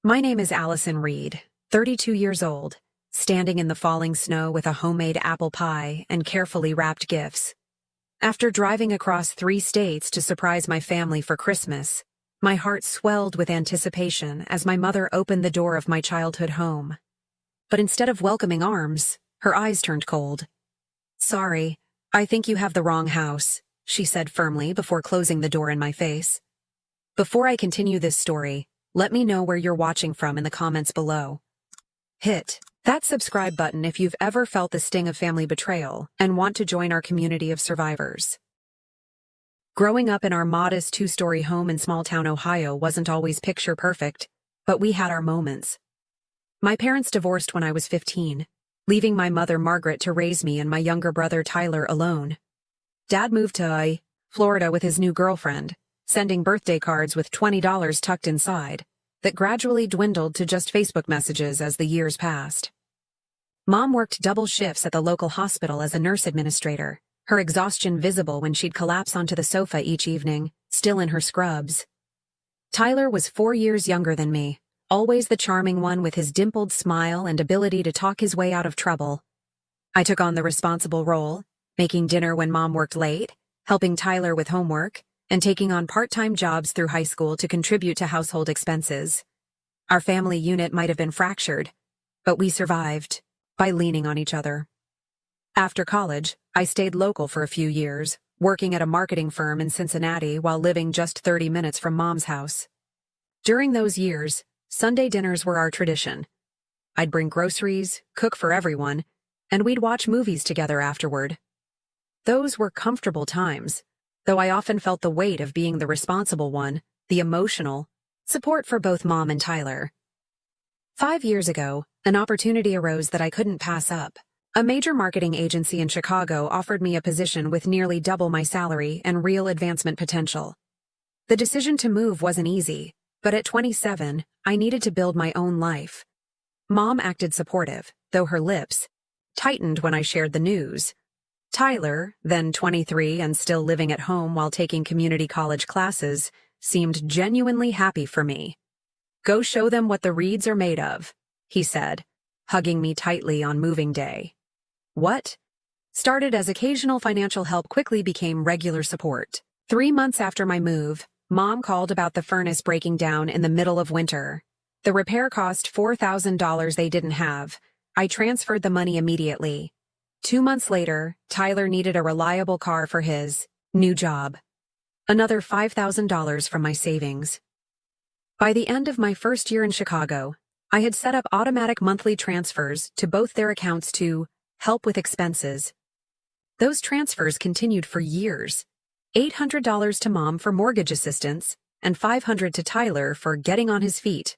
My name is Allison Reed, 32 years old, standing in the falling snow with a homemade apple pie and carefully wrapped gifts. After driving across 3 states to surprise my family for Christmas, my heart swelled with anticipation as my mother opened the door of my childhood home. But instead of welcoming arms, her eyes turned cold. "Sorry, I think you have the wrong house," she said firmly before closing the door in my face. Before I continue this story, let me know where you're watching from in the comments below. Hit that subscribe button if you've ever felt the sting of family betrayal and want to join our community of survivors. Growing up in our modest 2-story home in small-town Ohio wasn't always picture-perfect, but we had our moments. My parents divorced when I was 15, leaving my mother Margaret to raise me and my younger brother Tyler alone. Dad moved to Florida with his new girlfriend, sending birthday cards with $20 tucked inside, that gradually dwindled to just Facebook messages as the years passed. Mom worked double shifts at the local hospital as a nurse administrator, her exhaustion visible when she'd collapse onto the sofa each evening, still in her scrubs. Tyler was 4 years younger than me, always the charming one with his dimpled smile and ability to talk his way out of trouble. I took on the responsible role, making dinner when Mom worked late, helping Tyler with homework, and taking on part-time jobs through high school to contribute to household expenses. Our family unit might have been fractured, but we survived by leaning on each other. After college, I stayed local for a few years, working at a marketing firm in Cincinnati while living just 30 minutes from Mom's house. During those years, Sunday dinners were our tradition. I'd bring groceries, cook for everyone, and we'd watch movies together afterward. Those were comfortable times, though I often felt the weight of being the responsible one, the emotional support for both Mom and Tyler. 5 years ago, an opportunity arose that I couldn't pass up. A major marketing agency in Chicago offered me a position with nearly double my salary and real advancement potential. The decision to move wasn't easy, but at 27, I needed to build my own life. Mom acted supportive, though her lips tightened when I shared the news. Tyler, then 23 and still living at home while taking community college classes, seemed genuinely happy for me. "Go show them what the Reeds are made of," he said, hugging me tightly on moving day. What started as occasional financial help quickly became regular support. 3 months after my move, Mom called about the furnace breaking down in the middle of winter. The repair cost $4,000 they didn't have. I transferred the money immediately. 2 months later, Tyler needed a reliable car for his new job. Another $5,000 from my savings. By the end of my first year in Chicago, I had set up automatic monthly transfers to both their accounts to help with expenses. Those transfers continued for years. $800 to Mom for mortgage assistance, and $500 to Tyler for getting on his feet.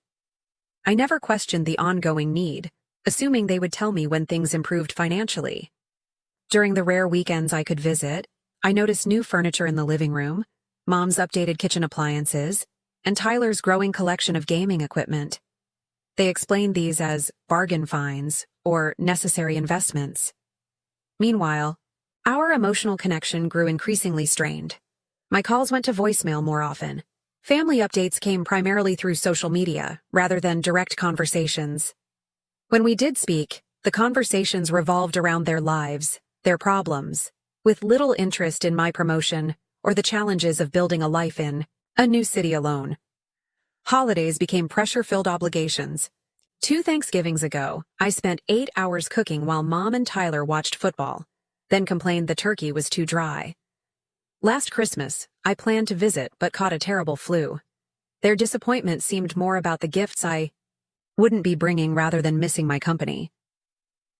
I never questioned the ongoing need, assuming they would tell me when things improved financially. During the rare weekends I could visit, I noticed new furniture in the living room, Mom's updated kitchen appliances, and Tyler's growing collection of gaming equipment. They explained these as bargain finds or necessary investments. Meanwhile, our emotional connection grew increasingly strained. My calls went to voicemail more often. Family updates came primarily through social media rather than direct conversations. When we did speak, the conversations revolved around their lives, their problems, with little interest in my promotion or the challenges of building a life in a new city alone. Holidays became pressure-filled obligations. 2 Thanksgivings ago, I spent 8 hours cooking while Mom and Tyler watched football, then complained the turkey was too dry. Last Christmas, I planned to visit but caught a terrible flu. Their disappointment seemed more about the gifts I wouldn't be bringing rather than missing my company.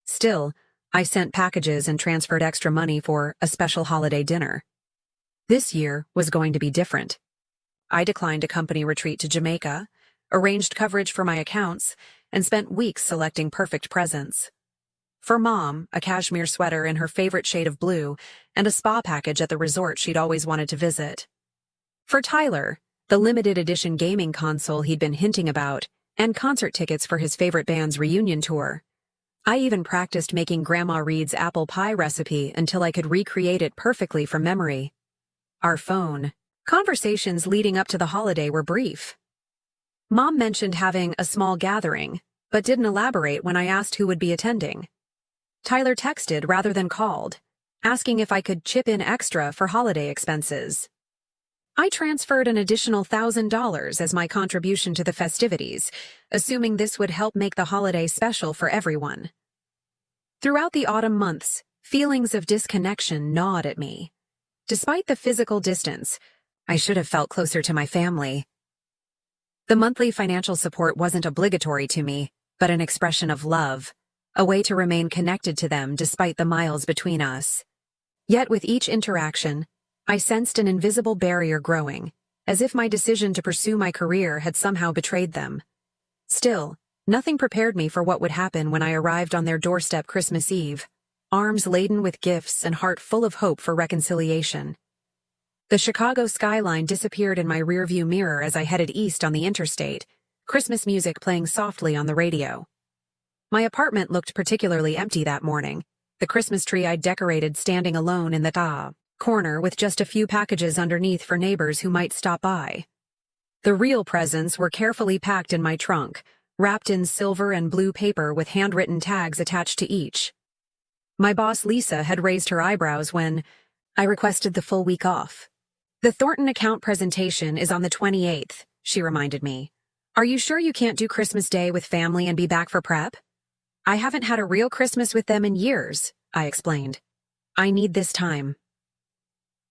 Still, I sent packages and transferred extra money for a special holiday dinner. This year was going to be different. I declined a company retreat to Jamaica, arranged coverage for my accounts, and spent weeks selecting perfect presents. For Mom, a cashmere sweater in her favorite shade of blue, and a spa package at the resort she'd always wanted to visit. For Tyler, the limited edition gaming console he'd been hinting about, and concert tickets for his favorite band's reunion tour. I even practiced making Grandma Reed's apple pie recipe until I could recreate it perfectly from memory. Our phone conversations leading up to the holiday were brief. Mom mentioned having a small gathering, but didn't elaborate when I asked who would be attending. Tyler texted rather than called, asking if I could chip in extra for holiday expenses. I transferred an additional $1,000 as my contribution to the festivities, assuming this would help make the holiday special for everyone. Throughout the autumn months, feelings of disconnection gnawed at me. Despite the physical distance, I should have felt closer to my family. The monthly financial support wasn't obligatory to me, but an expression of love, a way to remain connected to them despite the miles between us. Yet with each interaction, I sensed an invisible barrier growing, as if my decision to pursue my career had somehow betrayed them. Still, nothing prepared me for what would happen when I arrived on their doorstep Christmas Eve, arms laden with gifts and heart full of hope for reconciliation. The Chicago skyline disappeared in my rearview mirror as I headed east on the interstate, Christmas music playing softly on the radio. My apartment looked particularly empty that morning, the Christmas tree I'd decorated standing alone in the corner with just a few packages underneath for neighbors who might stop by. The real presents were carefully packed in my trunk, wrapped in silver and blue paper with handwritten tags attached to each. My boss Lisa had raised her eyebrows when I requested the full week off. "The Thornton account presentation is on the 28th, she reminded me. "Are you sure you can't do Christmas Day with family and be back for prep?" "I haven't had a real Christmas with them in years," I explained. "I need this time."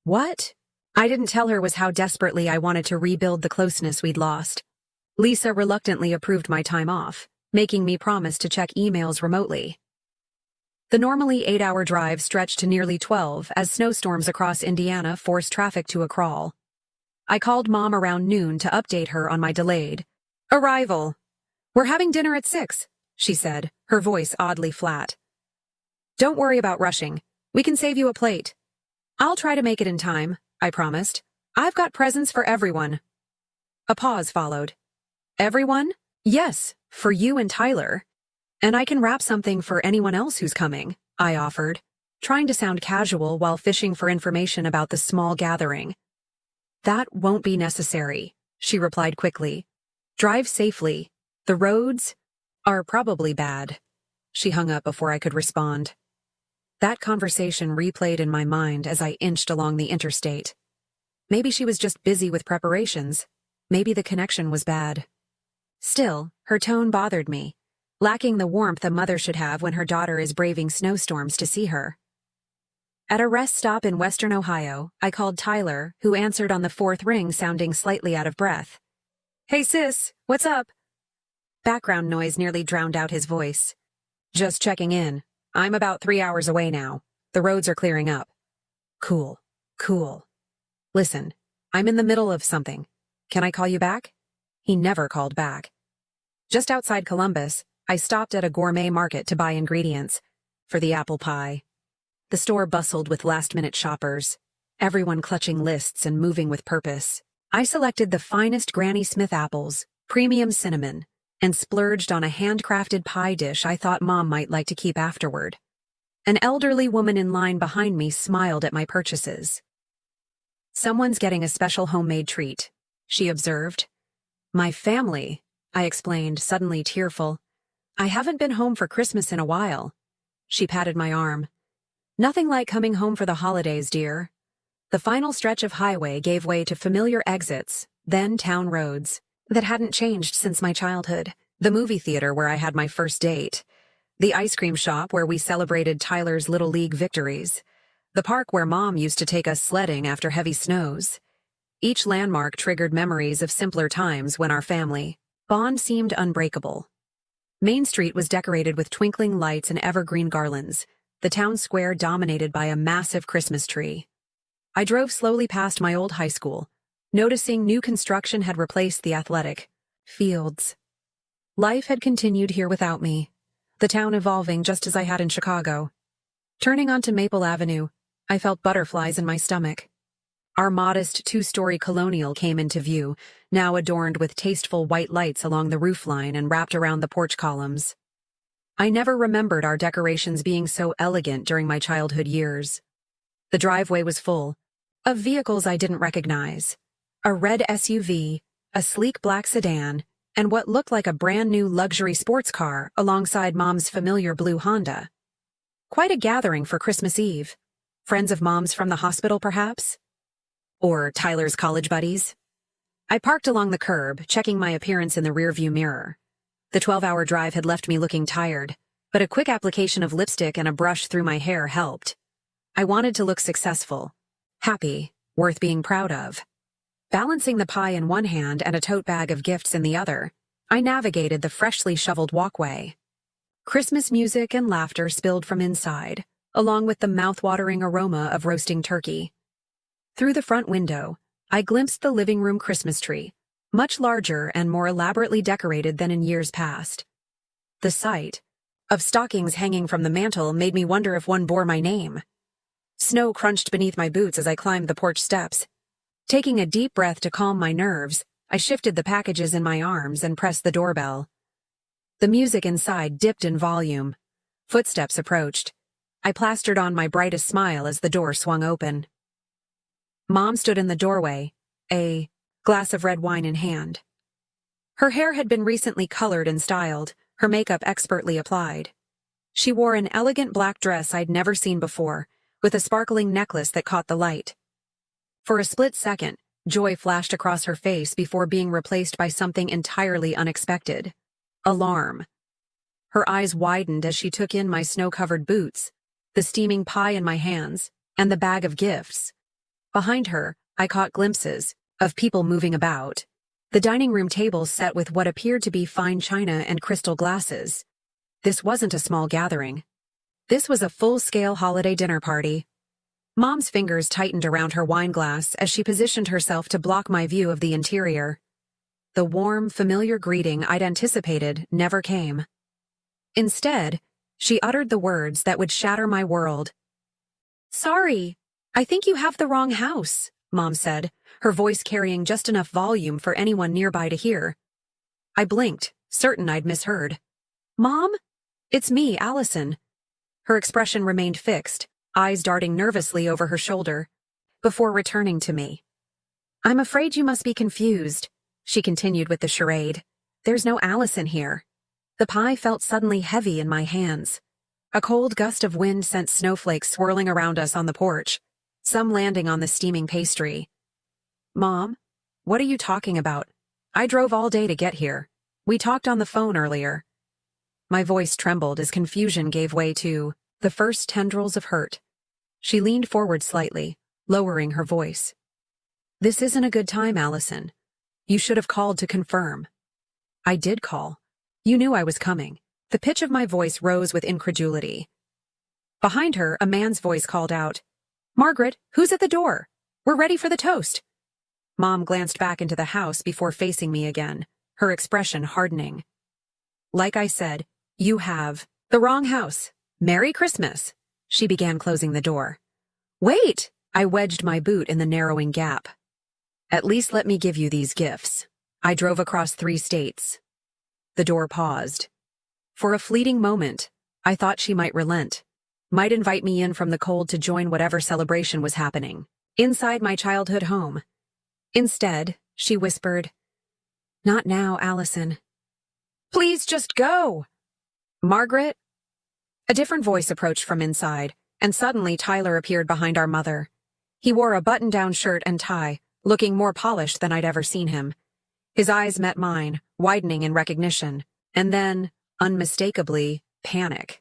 What I didn't tell her was how desperately I wanted to rebuild the closeness we'd lost. Lisa reluctantly approved my time off, making me promise to check emails remotely. The normally 8-hour drive stretched to nearly 12 as snowstorms across Indiana forced traffic to a crawl. I called Mom around noon to update her on my delayed arrival. "We're having dinner at 6, she said, her voice oddly flat. "Don't worry about rushing. We can save you a plate." "I'll try to make it in time," I promised. "I've got presents for everyone." A pause followed. "Everyone?" "Yes, for you and Tyler. And I can wrap something for anyone else who's coming," I offered, trying to sound casual while fishing for information about the small gathering. "That won't be necessary," she replied quickly. "Drive safely. The roads are probably bad." She hung up before I could respond. That conversation replayed in my mind as I inched along the interstate. Maybe she was just busy with preparations. Maybe the connection was bad. Still, her tone bothered me, lacking the warmth a mother should have when her daughter is braving snowstorms to see her. At a rest stop in western Ohio, I called Tyler, who answered on the fourth ring sounding slightly out of breath. "Hey sis, what's up?" Background noise nearly drowned out his voice. "Just checking in. I'm about 3 hours away now. The roads are clearing up." Cool. "Listen, I'm in the middle of something. Can I call you back?" He never called back. Just outside Columbus, I stopped at a gourmet market to buy ingredients for the apple pie. The store bustled with last-minute shoppers, everyone clutching lists and moving with purpose. I selected the finest Granny Smith apples, premium cinnamon, and splurged on a handcrafted pie dish I thought Mom might like to keep afterward. An elderly woman in line behind me smiled at my purchases. "Someone's getting a special homemade treat," she observed. "My family," I explained, suddenly tearful. "I haven't been home for Christmas in a while." She patted my arm. "Nothing like coming home for the holidays, dear." The final stretch of highway gave way to familiar exits, then town roads that hadn't changed since my childhood. The movie theater where I had my first date. The ice cream shop where we celebrated Tyler's Little League victories. The park where Mom used to take us sledding after heavy snows. Each landmark triggered memories of simpler times when our family bond seemed unbreakable. Main Street was decorated with twinkling lights and evergreen garlands, the town square dominated by a massive Christmas tree. I drove slowly past my old high school, noticing new construction had replaced the athletic fields. Life had continued here without me, the town evolving just as I had in Chicago. Turning onto Maple Avenue, I felt butterflies in my stomach. Our modest 2-story colonial came into view, now adorned with tasteful white lights along the roofline and wrapped around the porch columns. I never remembered our decorations being so elegant during my childhood years. The driveway was full of vehicles I didn't recognize. A red SUV, a sleek black sedan, and what looked like a brand new luxury sports car alongside Mom's familiar blue Honda. Quite a gathering for Christmas Eve. Friends of Mom's from the hospital, perhaps? Or Tyler's college buddies? I parked along the curb, checking my appearance in the rearview mirror. The 12-hour drive had left me looking tired, but a quick application of lipstick and a brush through my hair helped. I wanted to look successful, happy, worth being proud of. Balancing the pie in one hand and a tote bag of gifts in the other, I navigated the freshly shoveled walkway. Christmas music and laughter spilled from inside, along with the mouth-watering aroma of roasting turkey. Through the front window, I glimpsed the living room Christmas tree, much larger and more elaborately decorated than in years past. The sight of stockings hanging from the mantel made me wonder if one bore my name. Snow crunched beneath my boots as I climbed the porch steps. Taking a deep breath to calm my nerves, I shifted the packages in my arms and pressed the doorbell. The music inside dipped in volume. Footsteps approached. I plastered on my brightest smile as the door swung open. Mom stood in the doorway, a glass of red wine in hand. Her hair had been recently colored and styled, her makeup expertly applied. She wore an elegant black dress I'd never seen before, with a sparkling necklace that caught the light. For a split second, joy flashed across her face before being replaced by something entirely unexpected. Alarm. Her eyes widened as she took in my snow-covered boots, the steaming pie in my hands, and the bag of gifts. Behind her, I caught glimpses of people moving about. The dining room tables set with what appeared to be fine china and crystal glasses. This wasn't a small gathering. This was a full-scale holiday dinner party. Mom's fingers tightened around her wine glass as she positioned herself to block my view of the interior. The warm, familiar greeting I'd anticipated never came. Instead, she uttered the words that would shatter my world. "Sorry, I think you have the wrong house," Mom said, her voice carrying just enough volume for anyone nearby to hear. I blinked, certain I'd misheard. "Mom? It's me, Allison." Her expression remained fixed, eyes darting nervously over her shoulder, before returning to me. "I'm afraid you must be confused," she continued with the charade. "There's no Allison here." The pie felt suddenly heavy in my hands. A cold gust of wind sent snowflakes swirling around us on the porch, some landing on the steaming pastry. "Mom, what are you talking about? I drove all day to get here. We talked on the phone earlier." My voice trembled as confusion gave way to the first tendrils of hurt. She leaned forward slightly, lowering her voice. "This isn't a good time, Allison. You should have called to confirm." "I did call. You knew I was coming." The pitch of my voice rose with incredulity. Behind her, a man's voice called out, "Margaret, who's at the door? We're ready for the toast." Mom glanced back into the house before facing me again, her expression hardening. "Like I said, you have the wrong house. Merry Christmas." She began closing the door. "Wait!" I wedged my boot in the narrowing gap. "At least let me give you these gifts. I drove across 3 states. The door paused. For a fleeting moment, I thought she might relent, might invite me in from the cold to join whatever celebration was happening, inside my childhood home. Instead, she whispered, "Not now, Allison. Please just go." "Margaret?" A different voice approached from inside, and suddenly Tyler appeared behind our mother. He wore a button-down shirt and tie, looking more polished than I'd ever seen him. His eyes met mine, widening in recognition, and then, unmistakably, panic.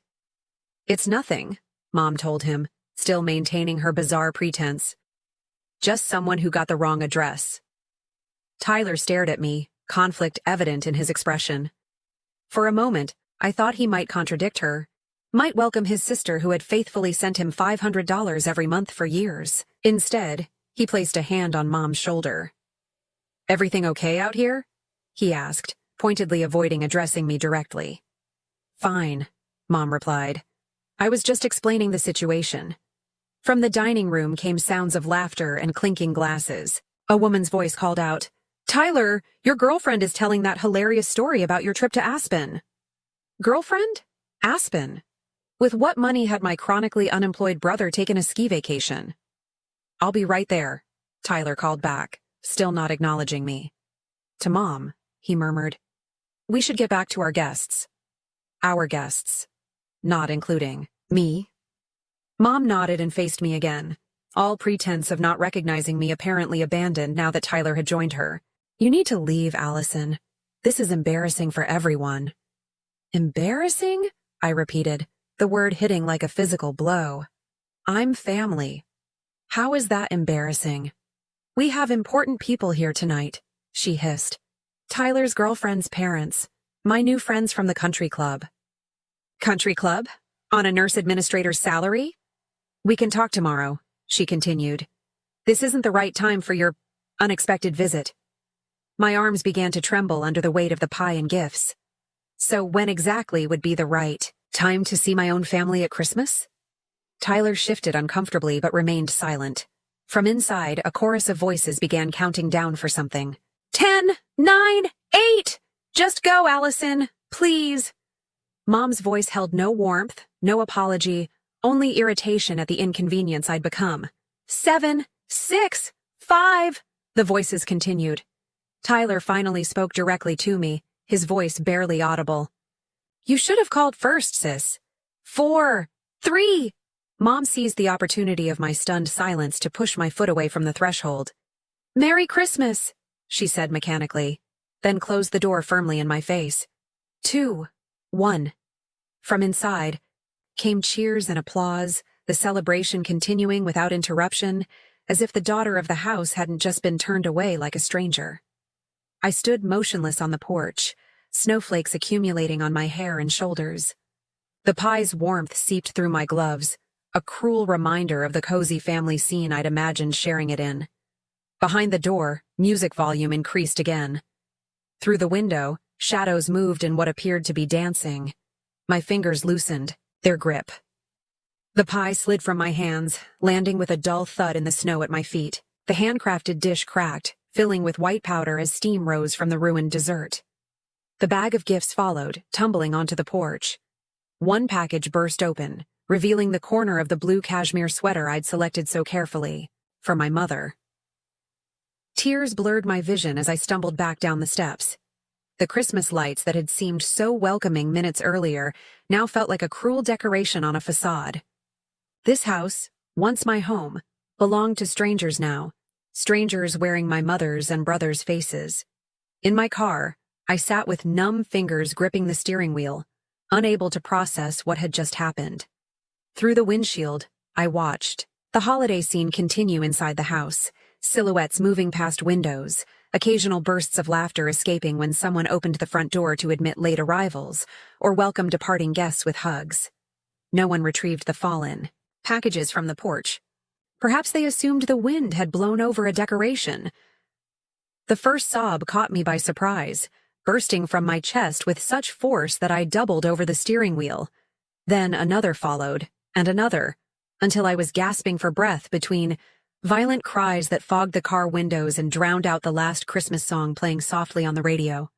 "It's nothing," Mom told him, still maintaining her bizarre pretense. "Just someone who got the wrong address." Tyler stared at me, conflict evident in his expression. For a moment, I thought he might contradict her, might welcome his sister who had faithfully sent him $500 every month for years. Instead, he placed a hand on Mom's shoulder. "Everything okay out here?" he asked, pointedly avoiding addressing me directly. "Fine," Mom replied. "I was just explaining the situation." From the dining room came sounds of laughter and clinking glasses. A woman's voice called out, "Tyler, your girlfriend is telling that hilarious story about your trip to Aspen." Girlfriend? Aspen? With what money had my chronically unemployed brother taken a ski vacation? "I'll be right there," Tyler called back, still not acknowledging me. "To Mom," he murmured. We should get back to our guests. Our guests. Not including me. Mom nodded and faced me again, all pretense of not recognizing me apparently abandoned now that Tyler had joined her. You need to leave, Allison. This is embarrassing for everyone. Embarrassing? I repeated, the word hitting like a physical blow. I'm family. How is that embarrassing? We have important people here tonight, she hissed. Tyler's girlfriend's parents, my new friends from the country club. Country club? On a nurse administrator's salary? We can talk tomorrow, she continued. This isn't the right time for your unexpected visit. My arms began to tremble under the weight of the pie and gifts. So when exactly would be the right time to see my own family at Christmas? Tyler shifted uncomfortably but remained silent. From inside, a chorus of voices began counting down for something. 10, 9, 8! Just go, Allison, please. Mom's voice held no warmth, no apology, only irritation at the inconvenience I'd become. 7, 6, 5, the voices continued. Tyler finally spoke directly to me, his voice barely audible. You should have called first, sis. 4, 3. Mom seized the opportunity of my stunned silence to push my foot away from the threshold. Merry Christmas, she said mechanically, then closed the door firmly in my face. 2, 1. From inside came cheers and applause, the celebration continuing without interruption, as if the daughter of the house hadn't just been turned away like a stranger. I stood motionless on the porch, snowflakes accumulating on my hair and shoulders. The pie's warmth seeped through my gloves, a cruel reminder of the cozy family scene I'd imagined sharing it in. Behind the door, music volume increased again. Through the window, shadows moved in what appeared to be dancing. My fingers loosened, their grip. The pie slid from my hands, landing with a dull thud in the snow at my feet. The handcrafted dish cracked, filling with white powder as steam rose from the ruined dessert. The bag of gifts followed, tumbling onto the porch. One package burst open, revealing the corner of the blue cashmere sweater I'd selected so carefully, for my mother. Tears blurred my vision as I stumbled back down the steps. The Christmas lights that had seemed so welcoming minutes earlier now felt like a cruel decoration on a facade. This house, once my home, belonged to strangers now, strangers wearing my mother's and brother's faces. In my car, I sat with numb fingers gripping the steering wheel, unable to process what had just happened. Through the windshield, I watched the holiday scene continue inside the house, silhouettes moving past windows, occasional bursts of laughter escaping when someone opened the front door to admit late arrivals or welcome departing guests with hugs. No one retrieved the fallen packages from the porch. Perhaps they assumed the wind had blown over a decoration. The first sob caught me by surprise, bursting from my chest with such force that I doubled over the steering wheel. Then another followed, and another, until I was gasping for breath between violent cries that fogged the car windows and drowned out the last Christmas song playing softly on the radio.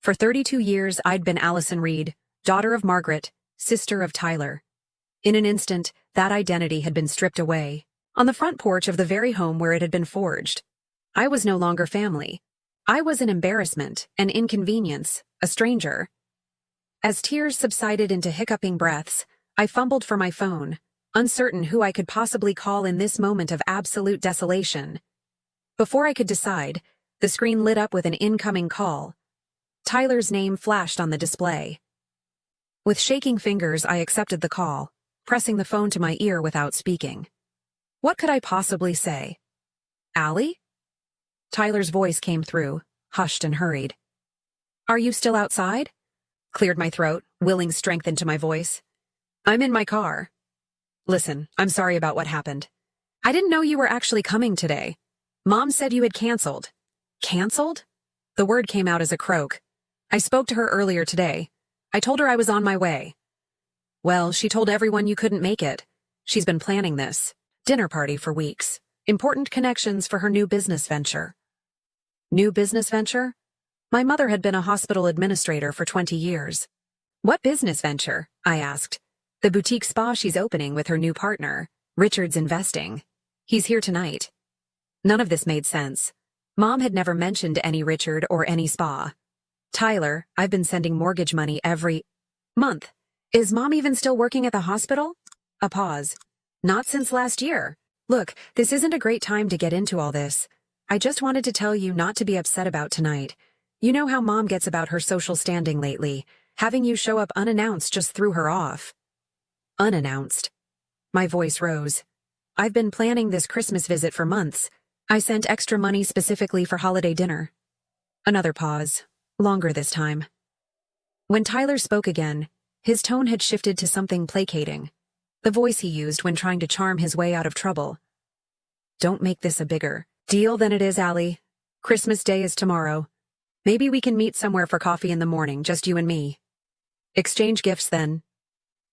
For 32 years, I'd been Allison Reed, daughter of Margaret, sister of Tyler. In an instant, that identity had been stripped away, on the front porch of the very home where it had been forged. I was no longer family. I was an embarrassment, an inconvenience, a stranger. As tears subsided into hiccuping breaths, I fumbled for my phone, uncertain who I could possibly call in this moment of absolute desolation. Before I could decide, the screen lit up with an incoming call. Tyler's name flashed on the display. With shaking fingers, I accepted the call, pressing the phone to my ear without speaking. What could I possibly say? Allie? Tyler's voice came through, hushed and hurried. Are you still outside? Cleared my throat, willing strength into my voice. I'm in my car. Listen, I'm sorry about what happened. I didn't know you were actually coming today. Mom said you had canceled. Canceled? The word came out as a croak. I spoke to her earlier today. I told her I was on my way. Well, she told everyone you couldn't make it. She's been planning this dinner party for weeks. Important connections for her new business venture. New business venture? My mother had been a hospital administrator for 20 years. What business venture? I asked. The boutique spa she's opening with her new partner, Richard's Investing. He's here tonight. None of this made sense. Mom had never mentioned any Richard or any spa. Tyler, I've been sending mortgage money every month. Is Mom even still working at the hospital? A pause. Not since last year. Look, this isn't a great time to get into all this. I just wanted to tell you not to be upset about tonight. You know how Mom gets about her social standing lately. Having you show up unannounced just threw her off. Unannounced. My voice rose. I've been planning this Christmas visit for months. I sent extra money specifically for holiday dinner. Another pause. Longer this time. When Tyler spoke again, his tone had shifted to something placating. The voice he used when trying to charm his way out of trouble. Don't make this a bigger deal than it is, Allie. Christmas Day is tomorrow. Maybe we can meet somewhere for coffee in the morning, just you and me. Exchange gifts then.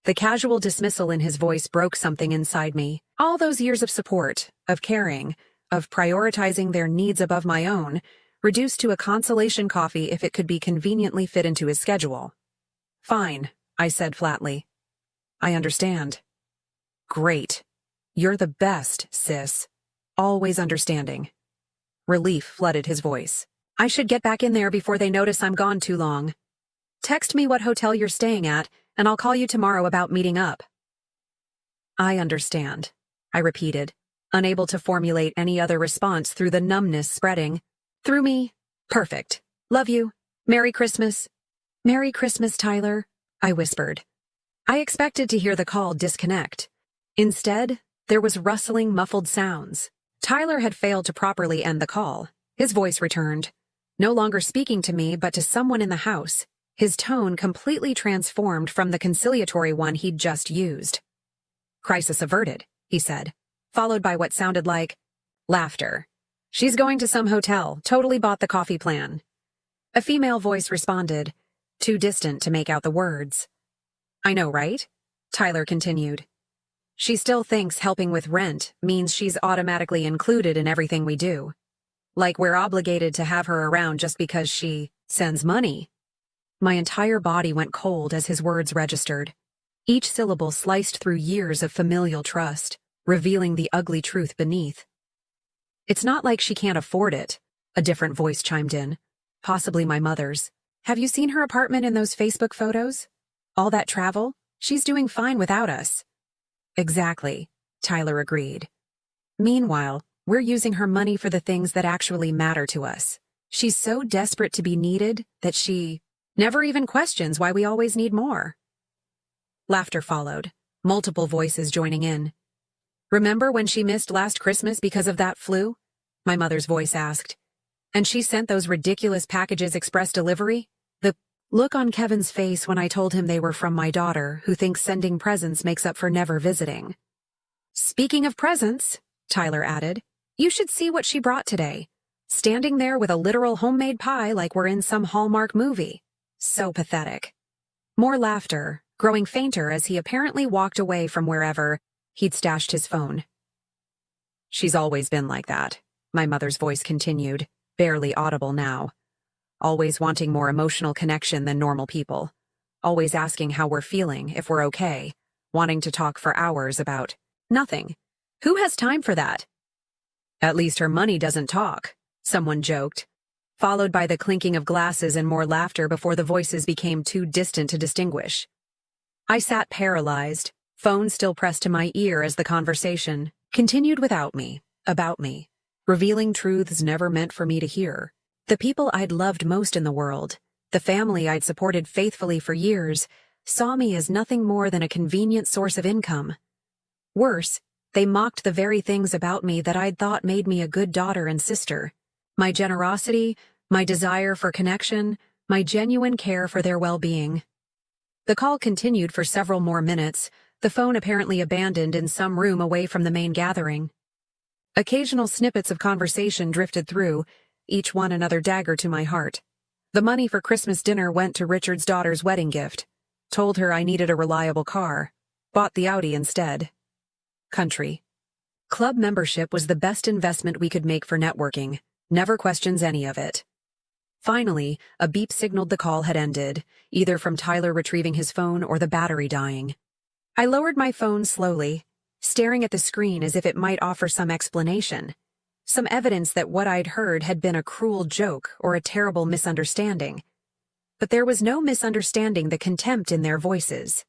The casual dismissal in his voice broke something inside me. All those years of support, of caring, of prioritizing their needs above my own, reduced to a consolation coffee if it could be conveniently fit into his schedule. Fine, I said flatly. I understand. Great. You're the best, sis. Always understanding. Relief flooded his voice. I should get back in there before they notice I'm gone too long. Text me what hotel you're staying at, and I'll call you tomorrow about meeting up. I understand, I repeated, unable to formulate any other response through the numbness spreading. Through me. Perfect. Love you. Merry Christmas. Merry Christmas, Tyler, I whispered. I expected to hear the call disconnect. Instead, there was rustling, muffled sounds. Tyler had failed to properly end the call. His voice returned, no longer speaking to me but to someone in the house, his tone completely transformed from the conciliatory one he'd just used. Crisis averted, he said, followed by what sounded like laughter. She's going to some hotel, totally bought the coffee plan. A female voice responded, too distant to make out the words. I know, right? Tyler continued. She still thinks helping with rent means she's automatically included in everything we do. Like we're obligated to have her around just because she sends money. My entire body went cold as his words registered. Each syllable sliced through years of familial trust, revealing the ugly truth beneath. It's not like she can't afford it, a different voice chimed in. Possibly my mother's. Have you seen her apartment in those Facebook photos? All that travel? She's doing fine without us. Exactly, Tyler agreed. Meanwhile, we're using her money for the things that actually matter to us. She's so desperate to be needed that she never even questions why we always need more. Laughter followed, multiple voices joining in. Remember when she missed last Christmas because of that flu? My mother's voice asked. And she sent those ridiculous packages express delivery? The look on Kevin's face when I told him they were from my daughter, who thinks sending presents makes up for never visiting. Speaking of presents, Tyler added, you should see what she brought today. Standing there with a literal homemade pie like we're in some Hallmark movie. So pathetic. More laughter, growing fainter as he apparently walked away from wherever he'd stashed his phone. She's always been like that, my mother's voice continued, barely audible now. Always wanting more emotional connection than normal people. Always asking how we're feeling, if we're okay. Wanting to talk for hours about nothing. Who has time for that? At least her money doesn't talk, someone joked, followed by the clinking of glasses and more laughter before the voices became too distant to distinguish. I sat paralyzed, phone still pressed to my ear as the conversation continued without me, about me, revealing truths never meant for me to hear. The people I'd loved most in the world, the family I'd supported faithfully for years, saw me as nothing more than a convenient source of income. Worse, they mocked the very things about me that I'd thought made me a good daughter and sister. My generosity, my desire for connection, my genuine care for their well-being. The call continued for several more minutes, the phone apparently abandoned in some room away from the main gathering. Occasional snippets of conversation drifted through, each one another dagger to my heart. The money for Christmas dinner went to Richard's daughter's wedding gift. Told her I needed a reliable car. Bought the Audi instead. Country. Club membership was the best investment we could make for networking. Never questions any of it. Finally, a beep signaled the call had ended, either from Tyler retrieving his phone or the battery dying. I lowered my phone slowly, staring at the screen as if it might offer some explanation. Some evidence that what I'd heard had been a cruel joke or a terrible misunderstanding. but there was no misunderstanding the contempt in their voices.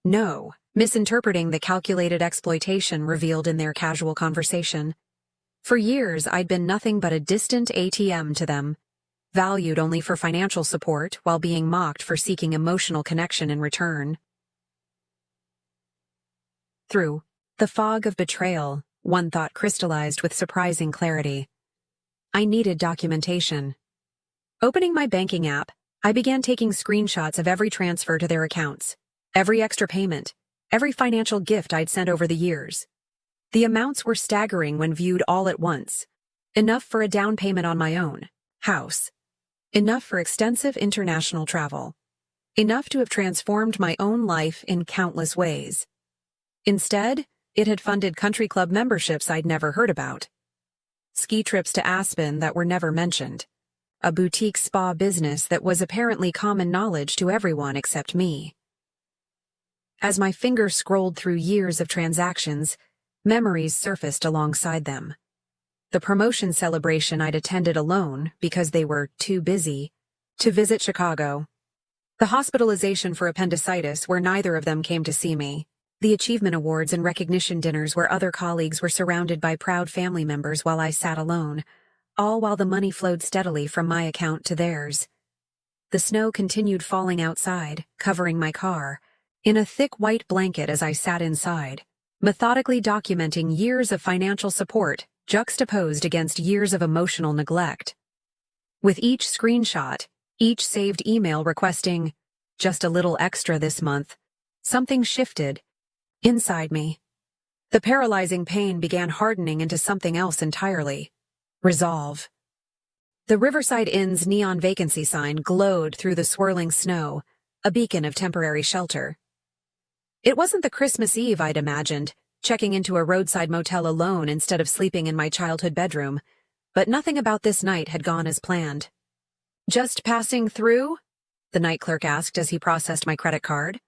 No, misinterpreting the calculated exploitation revealed in their casual conversation. For years, I'd been nothing but a distant ATM to them, valued only for financial support while being mocked for seeking emotional connection in return. Through the fog of betrayal, one thought crystallized with surprising clarity. I needed documentation. Opening my banking app, I began taking screenshots of every transfer to their accounts, every extra payment, every financial gift I'd sent over the years. The amounts were staggering when viewed all at once. Enough for a down payment on my own house. Enough for extensive international travel. Enough to have transformed my own life in countless ways. Instead, it had funded country club memberships I'd never heard about. Ski trips to Aspen that were never mentioned. A boutique spa business that was apparently common knowledge to everyone except me. As my finger scrolled through years of transactions, memories surfaced alongside them. The promotion celebration I'd attended alone because they were too busy to visit Chicago. The hospitalization for appendicitis where neither of them came to see me. The achievement awards and recognition dinners where other colleagues were surrounded by proud family members while I sat alone, all while the money flowed steadily from my account to theirs. The snow continued falling outside, covering my car, in a thick white blanket as I sat inside, methodically documenting years of financial support juxtaposed against years of emotional neglect. With each screenshot, each saved email requesting, "Just a little extra this month," something shifted inside me. The paralyzing pain began hardening into something else entirely. Resolve. The Riverside Inn's neon vacancy sign glowed through the swirling snow, a beacon of temporary shelter. It wasn't the Christmas Eve I'd imagined, checking into a roadside motel alone instead of sleeping in my childhood bedroom, but nothing about this night had gone as planned. "Just passing through?" the night clerk asked as he processed my credit card.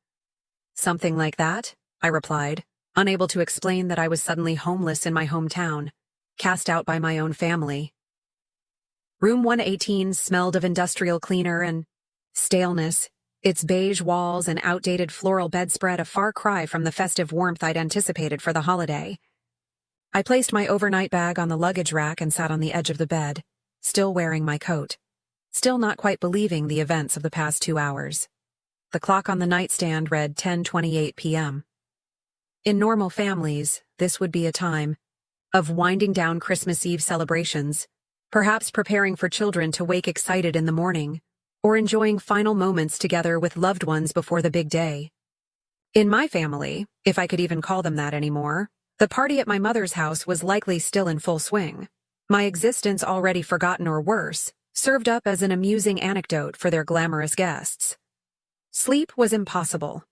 "Something like that," I replied, unable to explain that I was suddenly homeless in my hometown, cast out by my own family. Room 118 smelled of industrial cleaner and staleness, its beige walls and outdated floral bedspread a far cry from the festive warmth I'd anticipated for the holiday. I placed my overnight bag on the luggage rack and sat on the edge of the bed, still wearing my coat, still not quite believing the events of the past 2 hours. The clock on the nightstand read 10:28 p.m. In normal families, this would be a time of winding down Christmas Eve celebrations, perhaps preparing for children to wake excited in the morning, or enjoying final moments together with loved ones before the big day. In my family, if I could even call them that anymore, the party at my mother's house was likely still in full swing. My existence already forgotten or worse, served up as an amusing anecdote for their glamorous guests. Sleep was impossible.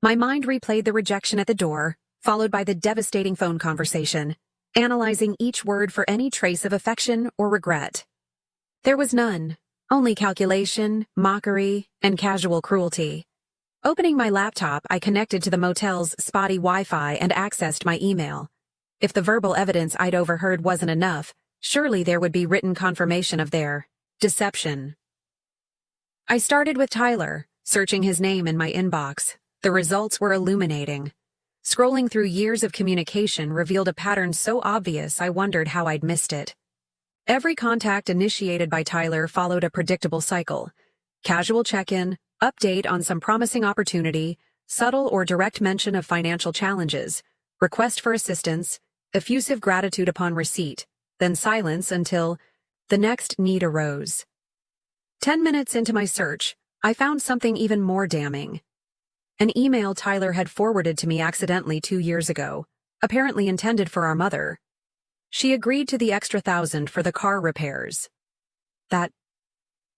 My mind replayed the rejection at the door, followed by the devastating phone conversation, analyzing each word for any trace of affection or regret. There was none, only calculation, mockery, and casual cruelty. Opening my laptop, I connected to the motel's spotty Wi-Fi and accessed my email. If the verbal evidence I'd overheard wasn't enough, surely there would be written confirmation of their deception. I started with Tyler, searching his name in my inbox. The results were illuminating. Scrolling through years of communication revealed a pattern so obvious I wondered how I'd missed it. Every contact initiated by Tyler followed a predictable cycle. Casual check-in, update on some promising opportunity, subtle or direct mention of financial challenges, request for assistance, effusive gratitude upon receipt, then silence until the next need arose. 10 minutes into my search, I found something even more damning. An email Tyler had forwarded to me accidentally 2 years ago, apparently intended for our mother. She agreed to the extra $1,000 for the car repairs. That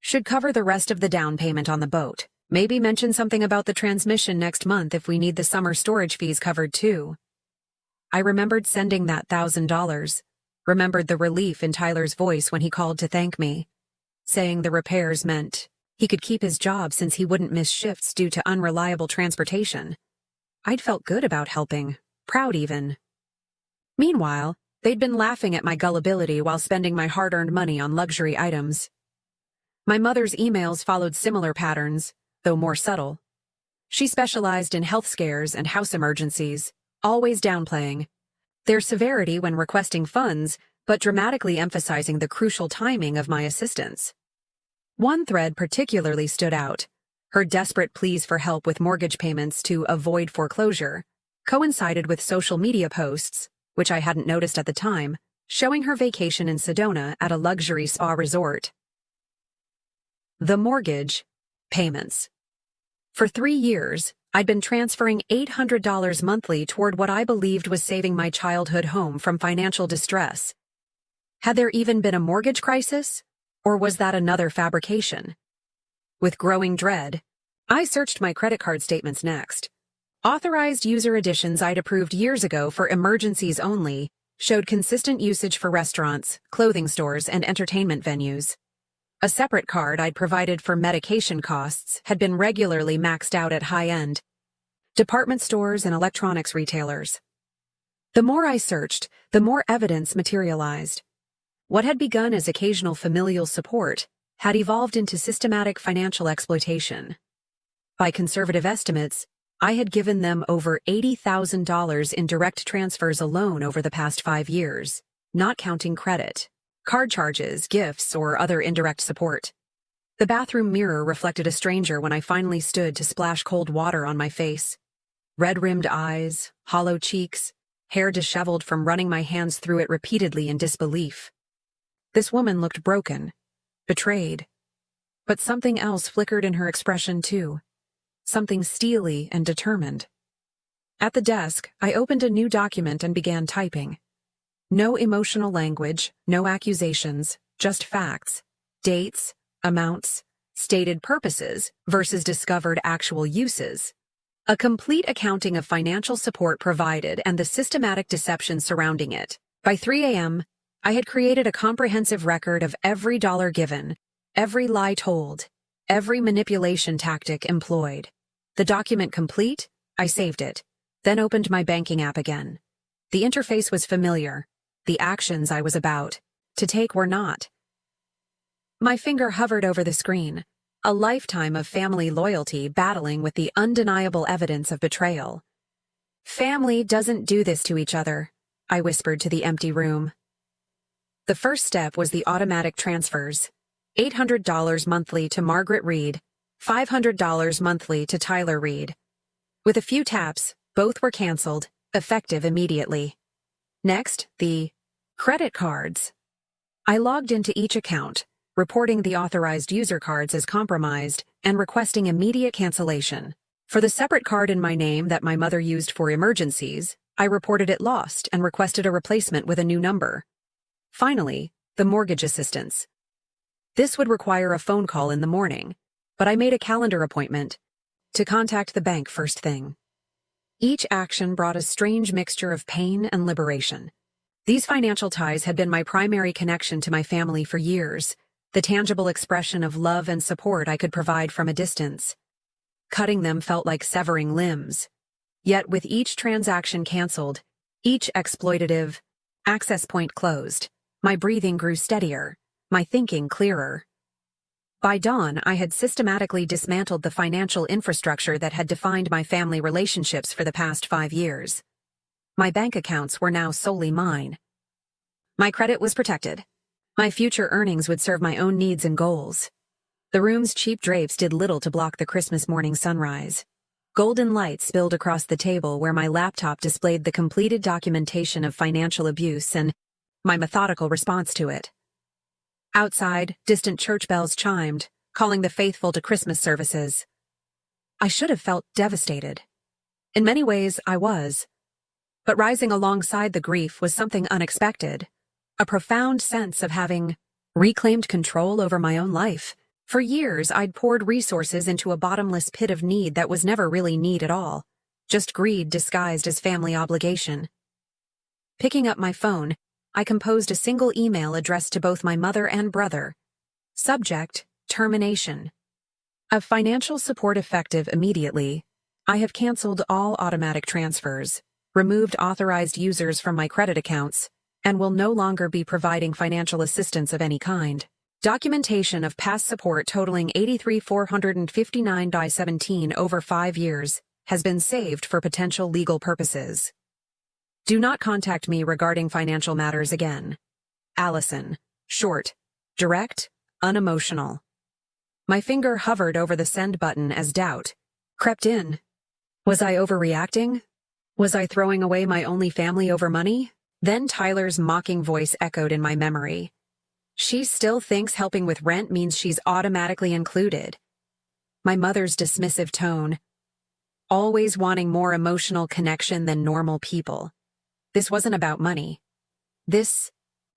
should cover the rest of the down payment on the boat. Maybe mention something about the transmission next month if we need the summer storage fees covered too. I remembered sending that $1,000, remembered the relief in Tyler's voice when he called to thank me, saying the repairs meant he could keep his job since he wouldn't miss shifts due to unreliable transportation. I'd felt good about helping, proud even. Meanwhile, they'd been laughing at my gullibility while spending my hard-earned money on luxury items. My mother's emails followed similar patterns, though more subtle. She specialized in health scares and house emergencies, always downplaying their severity when requesting funds, but dramatically emphasizing the crucial timing of my assistance. One thread particularly stood out. Her desperate pleas for help with mortgage payments to avoid foreclosure coincided with social media posts, which I hadn't noticed at the time, showing her vacation in Sedona at a luxury spa resort. The mortgage payments. For 3 years, I'd been transferring $800 monthly toward what I believed was saving my childhood home from financial distress. Had there even been a mortgage crisis? Or was that another fabrication? With growing dread, I searched my credit card statements next. Authorized user additions I'd approved years ago for emergencies only showed consistent usage for restaurants, clothing stores, and entertainment venues. A separate card I'd provided for medication costs had been regularly maxed out at high-end department stores and electronics retailers. The more I searched, the more evidence materialized. What had begun as occasional familial support had evolved into systematic financial exploitation. By conservative estimates, I had given them over $80,000 in direct transfers alone over the past 5 years, not counting credit, card charges, gifts, or other indirect support. The bathroom mirror reflected a stranger when I finally stood to splash cold water on my face. Red-rimmed eyes, hollow cheeks, hair disheveled from running my hands through it repeatedly in disbelief. This woman looked broken, betrayed. But something else flickered in her expression too. Something steely and determined. At the desk, I opened a new document and began typing. No emotional language, no accusations, just facts, dates, amounts, stated purposes versus discovered actual uses. A complete accounting of financial support provided and the systematic deception surrounding it. By 3 a.m., I had created a comprehensive record of every dollar given, every lie told, every manipulation tactic employed. The document complete, I saved it, then opened my banking app again. The interface was familiar. The actions I was about to take were not. My finger hovered over the screen, a lifetime of family loyalty battling with the undeniable evidence of betrayal. Family doesn't do this to each other, I whispered to the empty room. The first step was the automatic transfers. $800 monthly to Margaret Reed, $500 monthly to Tyler Reed. With a few taps, both were canceled, effective immediately. Next, the credit cards. I logged into each account, reporting the authorized user cards as compromised and requesting immediate cancellation. For the separate card in my name that my mother used for emergencies, I reported it lost and requested a replacement with a new number. Finally, the mortgage assistance. This would require a phone call in the morning, but I made a calendar appointment to contact the bank first thing. Each action brought a strange mixture of pain and liberation. These financial ties had been my primary connection to my family for years, the tangible expression of love and support I could provide from a distance. Cutting them felt like severing limbs. Yet with each transaction canceled, each exploitative access point closed, my breathing grew steadier, my thinking clearer. By dawn, I had systematically dismantled the financial infrastructure that had defined my family relationships for the past 5 years. My bank accounts were now solely mine. My credit was protected. My future earnings would serve my own needs and goals. The room's cheap drapes did little to block the Christmas morning sunrise. Golden light spilled across the table where my laptop displayed the completed documentation of financial abuse and my methodical response to it. Outside, distant church bells chimed, calling the faithful to Christmas services. I should have felt devastated. In many ways, I was. But rising alongside the grief was something unexpected, a profound sense of having reclaimed control over my own life. For years, I'd poured resources into a bottomless pit of need that was never really need at all, just greed disguised as family obligation. Picking up my phone, I composed a single email addressed to both my mother and brother. Subject, termination. Of financial support effective immediately, I have canceled all automatic transfers, removed authorized users from my credit accounts, and will no longer be providing financial assistance of any kind. Documentation of past support totaling 83,459.17 over 5 years has been saved for potential legal purposes. Do not contact me regarding financial matters again. Allison. Short, direct, unemotional. My finger hovered over the send button as doubt crept in. Was I overreacting? Was I throwing away my only family over money? Then Tyler's mocking voice echoed in my memory. She still thinks helping with rent means she's automatically included. My mother's dismissive tone. Always wanting more emotional connection than normal people. This wasn't about money. This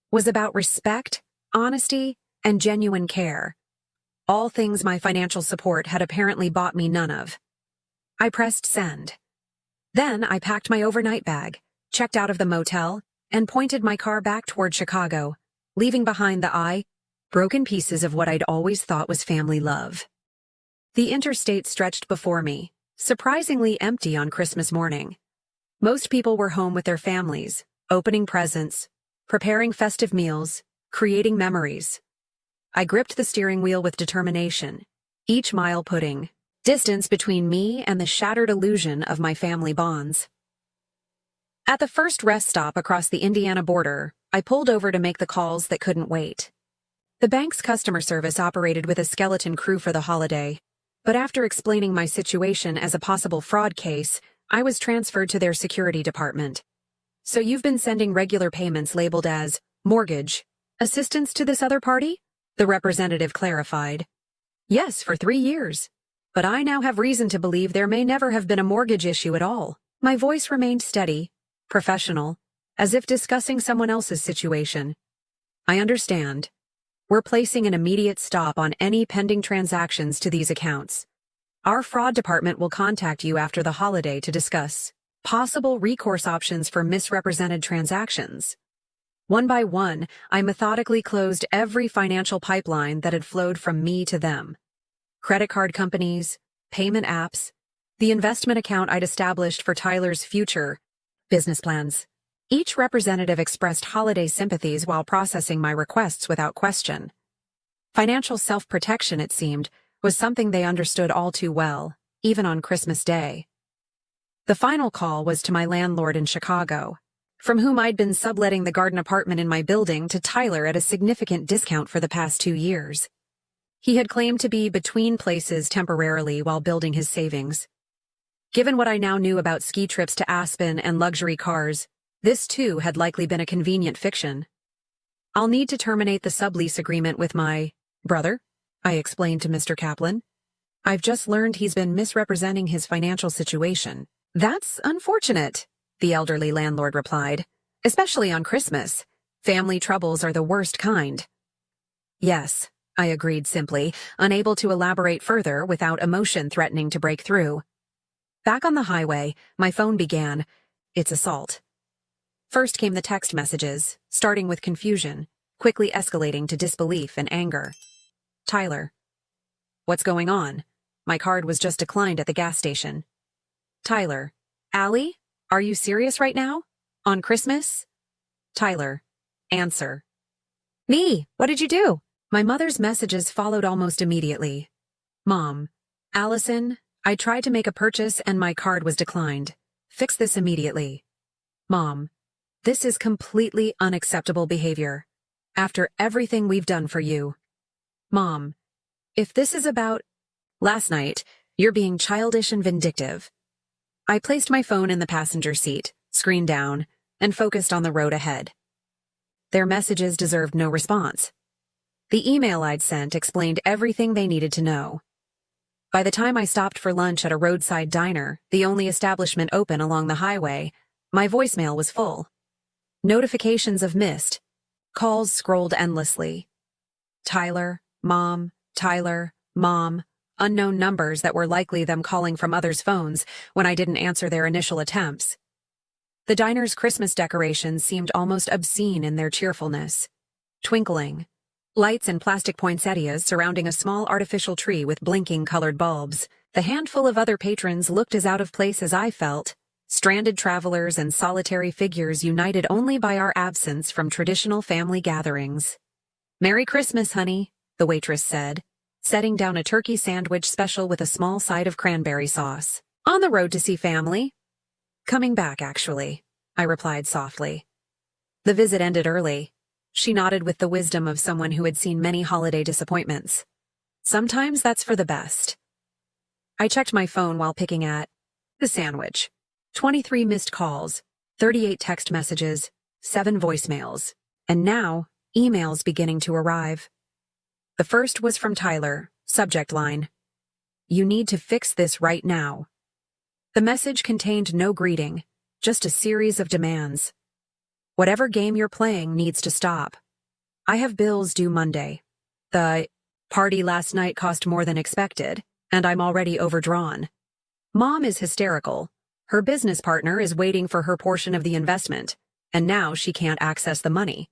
was about respect, honesty, and genuine care. All things my financial support had apparently bought me none of. I pressed send. Then I packed my overnight bag, checked out of the motel, and pointed my car back toward Chicago, leaving behind the broken pieces of what I'd always thought was family love. The interstate stretched before me, surprisingly empty on Christmas morning. Most people were home with their families, opening presents, preparing festive meals, creating memories. I gripped the steering wheel with determination, each mile putting distance between me and the shattered illusion of my family bonds. At the first rest stop across the Indiana border, I pulled over to make the calls that couldn't wait. The bank's customer service operated with a skeleton crew for the holiday, but after explaining my situation as a possible fraud case, I was transferred to their security department. So you've been sending regular payments labeled as mortgage assistance to this other party? The representative clarified. Yes, for 3 years. But I now have reason to believe there may never have been a mortgage issue at all. My voice remained steady, professional, as if discussing someone else's situation. I understand. We're placing an immediate stop on any pending transactions to these accounts. Our fraud department will contact you after the holiday to discuss possible recourse options for misrepresented transactions. One by one, I methodically closed every financial pipeline that had flowed from me to them. Credit card companies, payment apps, the investment account I'd established for Tyler's future business plans. Each representative expressed holiday sympathies while processing my requests without question. Financial self-protection, it seemed, was something they understood all too well, even on Christmas Day. The final call was to my landlord in Chicago, from whom I'd been subletting the garden apartment in my building to Tyler at a significant discount for the past 2 years. He had claimed to be between places temporarily while building his savings. Given what I now knew about ski trips to Aspen and luxury cars, this too had likely been a convenient fiction. I'll need to terminate the sublease agreement with my brother, I explained to Mr. Kaplan. I've just learned he's been misrepresenting his financial situation. That's unfortunate, the elderly landlord replied. Especially on Christmas. Family troubles are the worst kind. Yes, I agreed simply, unable to elaborate further without emotion threatening to break through. Back on the highway, my phone began its assault. First came the text messages, starting with confusion, quickly escalating to disbelief and anger. Tyler. What's going on? My card was just declined at the gas station. Tyler. Allie? Are you serious right now? On Christmas? Tyler. Answer. Me, what did you do? My mother's messages followed almost immediately. Mom. Allison, I tried to make a purchase and my card was declined. Fix this immediately. Mom. This is completely unacceptable behavior. After everything we've done for you. Mom. If this is about last night, you're being childish and vindictive. I placed my phone in the passenger seat, screen down, and focused on the road ahead. Their messages deserved no response. The email I'd sent explained everything they needed to know. By the time I stopped for lunch at a roadside diner, the only establishment open along the highway, my voicemail was full. Notifications of missed. Calls scrolled endlessly. Tyler, Mom, unknown numbers that were likely them calling from others' phones when I didn't answer their initial attempts. The diner's Christmas decorations seemed almost obscene in their cheerfulness. Twinkling. Lights and plastic poinsettias surrounding a small artificial tree with blinking colored bulbs. The handful of other patrons looked as out of place as I felt. Stranded travelers and solitary figures united only by our absence from traditional family gatherings. "Merry Christmas, honey," the waitress said, setting down a turkey sandwich special with a small side of cranberry sauce. "On the road to see family?" "Coming back, actually," I replied softly. The visit ended early. She nodded with the wisdom of someone who had seen many holiday disappointments. Sometimes that's for the best. I checked my phone while picking at the sandwich. 23 missed calls, 38 text messages, 7 voicemails, and now, emails beginning to arrive. The first was from Tyler, subject line: "You need to fix this right now." The message contained no greeting, just a series of demands. "Whatever game you're playing needs to stop. I have bills due Monday. The party last night cost more than expected, and I'm already overdrawn. Mom is hysterical. Her business partner is waiting for her portion of the investment, and now she can't access the money.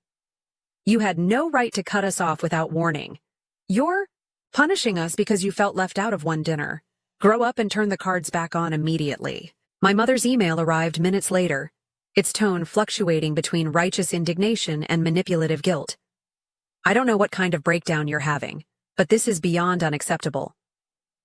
You had no right to cut us off without warning. You're punishing us because you felt left out of one dinner. Grow up and turn the cards back on immediately." My mother's email arrived minutes later, its tone fluctuating between righteous indignation and manipulative guilt. "I don't know what kind of breakdown you're having, but this is beyond unacceptable.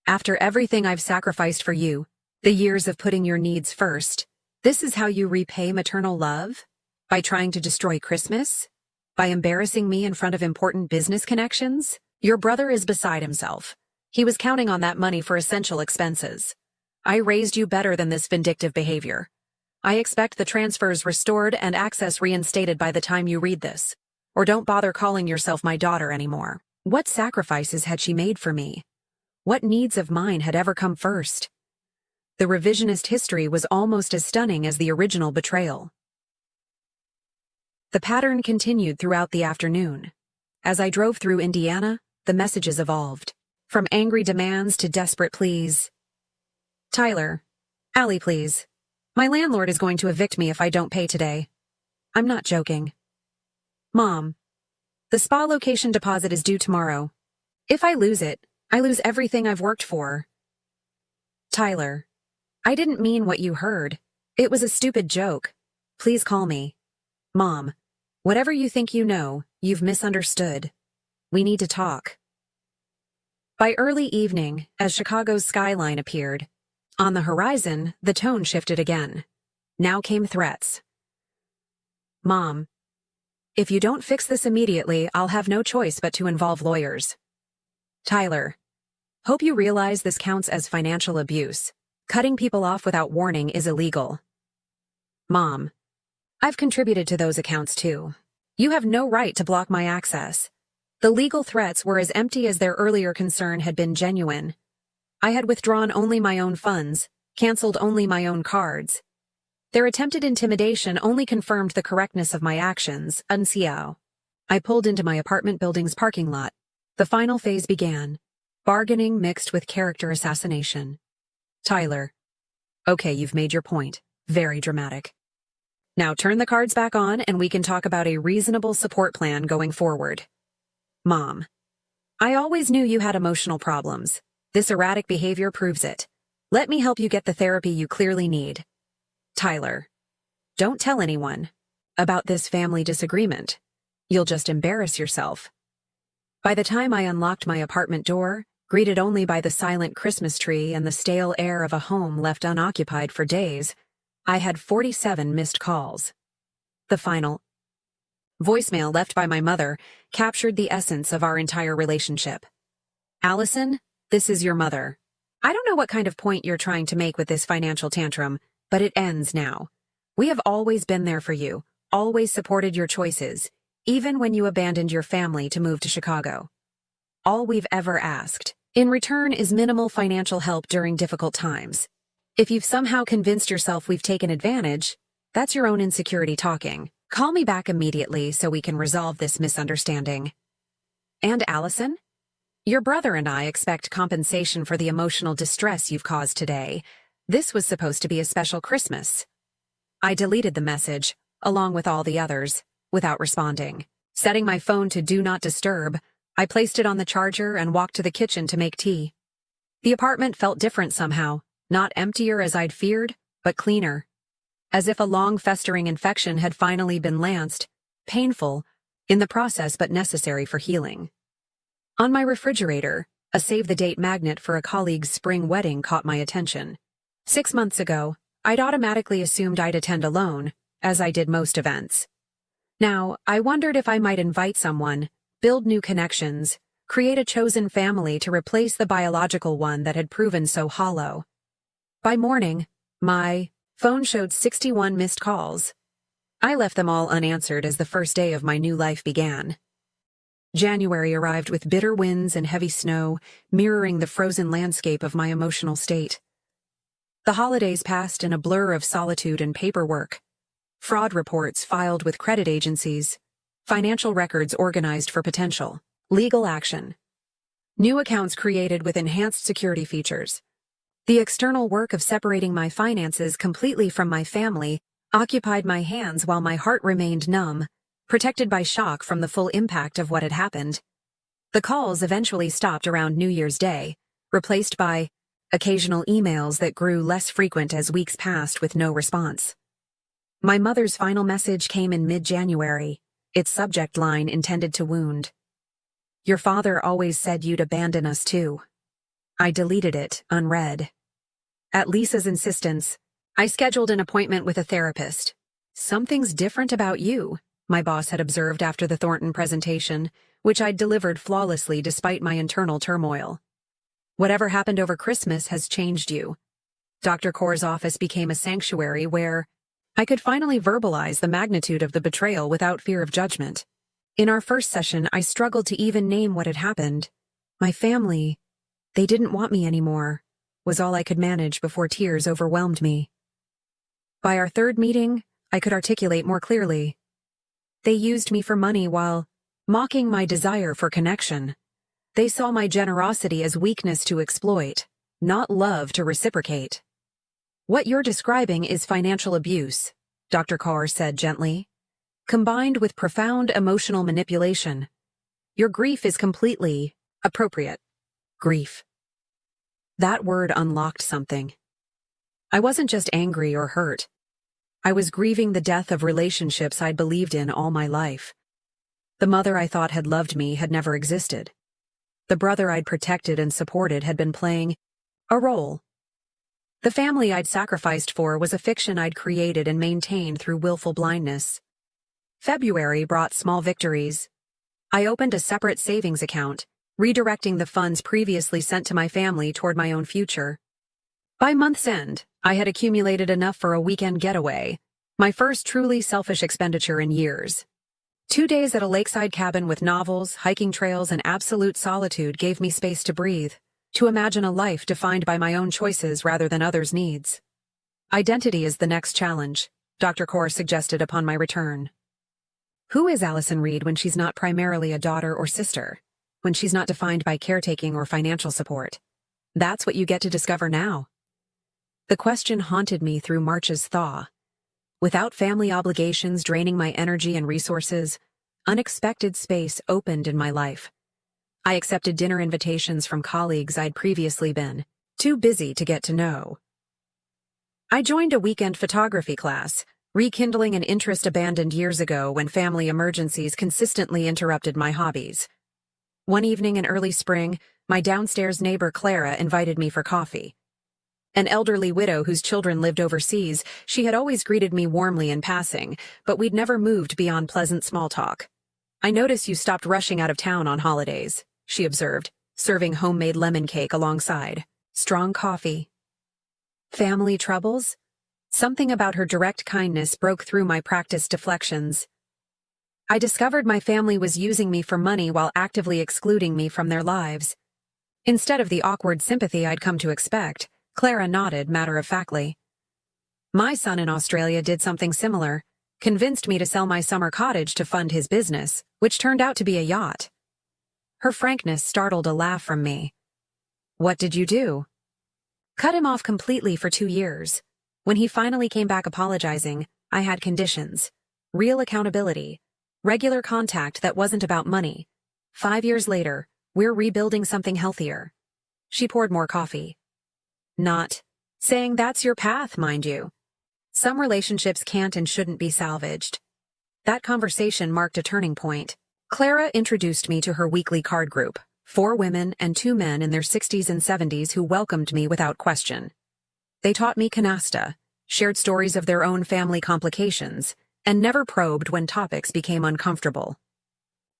After everything I've sacrificed for you, the years of putting your needs first, this is how you repay maternal love? By trying to destroy Christmas? By embarrassing me in front of important business connections? Your brother is beside himself. He was counting on that money for essential expenses. I raised you better than this vindictive behavior. I expect the transfers restored and access reinstated by the time you read this. Or don't bother calling yourself my daughter anymore." What sacrifices had she made for me? What needs of mine had ever come first? The revisionist history was almost as stunning as the original betrayal. The pattern continued throughout the afternoon. As I drove through Indiana, the messages evolved. From angry demands to desperate pleas. "Tyler, Allie, please. My landlord is going to evict me if I don't pay today. I'm not joking. Mom, the spa location deposit is due tomorrow. If I lose it, I lose everything I've worked for. Tyler, I didn't mean what you heard. It was a stupid joke. Please call me. Mom, whatever you think you know, you've misunderstood. We need to talk." By early evening, as Chicago's skyline appeared, on the horizon, the tone shifted again. Now came threats. "Mom, if you don't fix this immediately, I'll have no choice but to involve lawyers. Tyler, hope you realize this counts as financial abuse. Cutting people off without warning is illegal. Mom, I've contributed to those accounts too. You have no right to block my access." The legal threats were as empty as their earlier concern had been genuine. I had withdrawn only my own funds, canceled only my own cards. Their attempted intimidation only confirmed the correctness of my actions, unsiao. I pulled into my apartment building's parking lot. The final phase began, bargaining mixed with character assassination. "Tyler, okay, you've made your point. Very dramatic. Now turn the cards back on and we can talk about a reasonable support plan going forward. Mom, I always knew you had emotional problems. This erratic behavior proves it. Let me help you get the therapy you clearly need. Tyler, don't tell anyone about this family disagreement. You'll just embarrass yourself." By the time I unlocked my apartment door, greeted only by the silent Christmas tree and the stale air of a home left unoccupied for days, I had 47 missed calls. The final voicemail left by my mother captured the essence of our entire relationship. "Allison, this is your mother. I don't know what kind of point you're trying to make with this financial tantrum, but it ends now. We have always been there for you, always supported your choices, even when you abandoned your family to move to Chicago. All we've ever asked, in return, is minimal financial help during difficult times. If you've somehow convinced yourself we've taken advantage, that's your own insecurity talking. Call me back immediately so we can resolve this misunderstanding. And Allison? Your brother and I expect compensation for the emotional distress you've caused today. This was supposed to be a special Christmas." I deleted the message, along with all the others, without responding. Setting my phone to Do Not Disturb, I placed it on the charger and walked to the kitchen to make tea. The apartment felt different somehow, not emptier as I'd feared, but cleaner. As if a long festering infection had finally been lanced, painful, in the process but necessary for healing. On my refrigerator, a save-the-date magnet for a colleague's spring wedding caught my attention. 6 months ago, I'd automatically assumed I'd attend alone, as I did most events. Now, I wondered if I might invite someone, build new connections, create a chosen family to replace the biological one that had proven so hollow. By morning, my phone showed 61 missed calls. I left them all unanswered as the first day of my new life began. January arrived with bitter winds and heavy snow, mirroring the frozen landscape of my emotional state. The holidays passed in a blur of solitude and paperwork. Fraud reports filed with credit agencies, financial records organized for potential legal action, new accounts created with enhanced security features. The external work of separating my finances completely from my family occupied my hands while my heart remained numb, protected by shock from the full impact of what had happened. The calls eventually stopped around New Year's Day, replaced by occasional emails that grew less frequent as weeks passed with no response. My mother's final message came in mid-January, its subject line intended to wound. "Your father always said you'd abandon us too." I deleted it, unread. At Lisa's insistence, I scheduled an appointment with a therapist. "Something's different about you," my boss had observed after the Thornton presentation, which I'd delivered flawlessly despite my internal turmoil. "Whatever happened over Christmas has changed you." Dr. Kaur's office became a sanctuary where I could finally verbalize the magnitude of the betrayal without fear of judgment. In our first session, I struggled to even name what had happened. My family, they didn't want me anymore, was all I could manage before tears overwhelmed me. By our third meeting, I could articulate more clearly. They used me for money while mocking my desire for connection. They saw my generosity as weakness to exploit, not love to reciprocate. "What you're describing is financial abuse," Dr. Kaur said gently, "combined with profound emotional manipulation. Your grief is completely appropriate." Grief. That word unlocked something. I wasn't just angry or hurt. I was grieving the death of relationships I'd believed in all my life. The mother I thought had loved me had never existed. The brother I'd protected and supported had been playing a role. The family I'd sacrificed for was a fiction I'd created and maintained through willful blindness. February brought small victories. I opened a separate savings account, redirecting the funds previously sent to my family toward my own future. By month's end, I had accumulated enough for a weekend getaway, my first truly selfish expenditure in years. 2 days at a lakeside cabin with novels, hiking trails, and absolute solitude gave me space to breathe, to imagine a life defined by my own choices rather than others' needs. Identity is the next challenge, Dr. Kaur suggested upon my return. Who is Allison Reed when she's not primarily a daughter or sister? When she's not defined by caretaking or financial support? That's what you get to discover now. The question haunted me through March's thaw. Without family obligations draining my energy and resources, unexpected space opened in my life. I accepted dinner invitations from colleagues I'd previously been too busy to get to know. I joined a weekend photography class, rekindling an interest abandoned years ago when family emergencies consistently interrupted my hobbies. One evening in early spring, my downstairs neighbor Clara invited me for coffee. An elderly widow whose children lived overseas, she had always greeted me warmly in passing, but we'd never moved beyond pleasant small talk. "I notice you stopped rushing out of town on holidays," she observed, serving homemade lemon cake alongside strong coffee. Family troubles? Something about her direct kindness broke through my practiced deflections. I discovered my family was using me for money while actively excluding me from their lives. Instead of the awkward sympathy I'd come to expect, Clara nodded matter-of-factly. "My son in Australia did something similar, convinced me to sell my summer cottage to fund his business, which turned out to be a yacht." Her frankness startled a laugh from me. "What did you do?" "Cut him off completely for 2 years. When he finally came back apologizing, I had conditions. Real accountability. Regular contact that wasn't about money. 5 years later, we're rebuilding something healthier." She poured more coffee. "Not saying that's your path, mind you. Some relationships can't and shouldn't be salvaged. That conversation marked a turning point. Clara introduced me to her weekly card group, 4 women and 2 men in their 60s and 70s who welcomed me without question. They taught me canasta, shared stories of their own family complications, and never probed when topics became uncomfortable.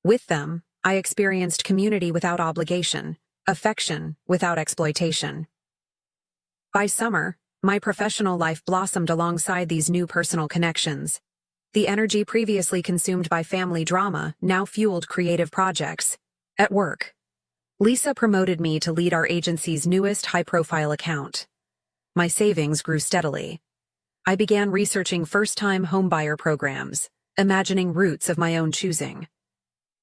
With them, I experienced community without obligation, affection without exploitation. By summer, my professional life blossomed alongside these new personal connections. The energy previously consumed by family drama now fueled creative projects. At work, Lisa promoted me to lead our agency's newest high-profile account. My savings grew steadily. I began researching first-time homebuyer programs, imagining routes of my own choosing.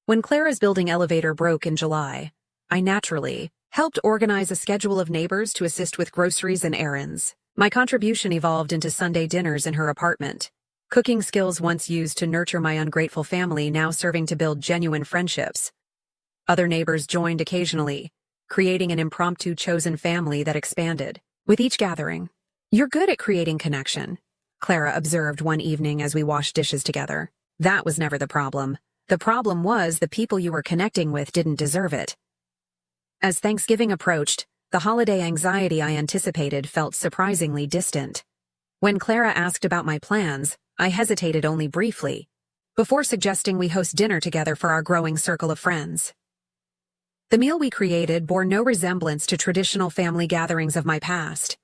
When Clara's building elevator broke in July, I naturally helped organize a schedule of neighbors to assist with groceries and errands. My contribution evolved into Sunday dinners in her apartment, cooking skills once used to nurture my ungrateful family now serving to build genuine friendships. Other neighbors joined occasionally, creating an impromptu chosen family that expanded. With each gathering, "You're good at creating connection," Clara observed one evening as we washed dishes together. That was never the problem. The problem was the people you were connecting with didn't deserve it. As Thanksgiving approached, the holiday anxiety I anticipated felt surprisingly distant. When Clara asked about my plans, I hesitated only briefly, before suggesting we host dinner together for our growing circle of friends. The meal we created bore no resemblance to traditional family gatherings of my past.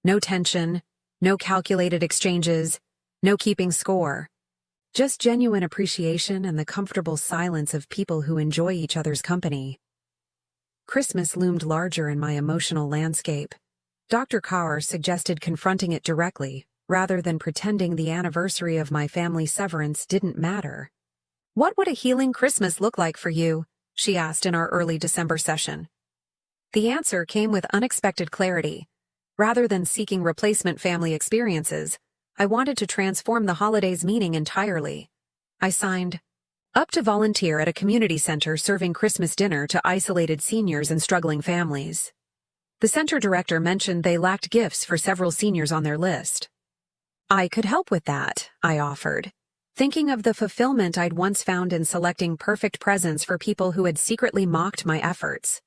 No tension, no calculated exchanges, no keeping score. Just genuine appreciation and the comfortable silence of people who enjoy each other's company. Christmas loomed larger in my emotional landscape. Dr. Carr suggested confronting it directly, rather than pretending the anniversary of my family severance didn't matter. "What would a healing Christmas look like for you?" she asked in our early December session. The answer came with unexpected clarity. Rather than seeking replacement family experiences, I wanted to transform the holiday's meaning entirely. I signed up to volunteer at a community center serving Christmas dinner to isolated seniors and struggling families. The center director mentioned they lacked gifts for several seniors on their list. "I could help with that," I offered, thinking of the fulfillment I'd once found in selecting perfect presents for people who had secretly mocked my efforts.